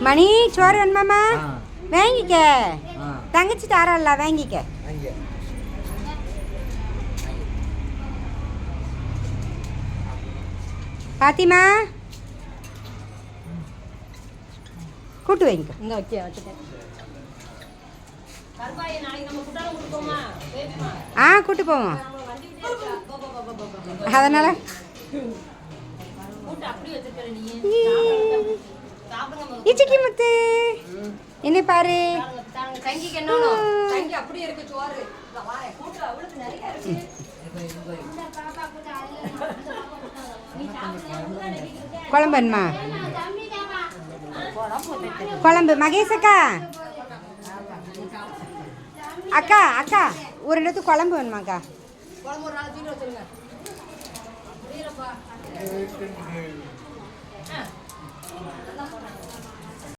மணி சோறு வேணுமாம்மா? வாங்கிக்க, தங்கச்சி தாரல்ல, வாங்கிக்க. பாத்திமா கூட்டு வைங்க. கூட்டு போவோம். அதனால இச்சிக்கி முத்து என்ன பாரு, குழம்புமா? குழம்பு மகேஷ் அக்கா, அக்கா அக்கா ஒரு இடத்துக்கு குழம்பு வேணுமாக்கா?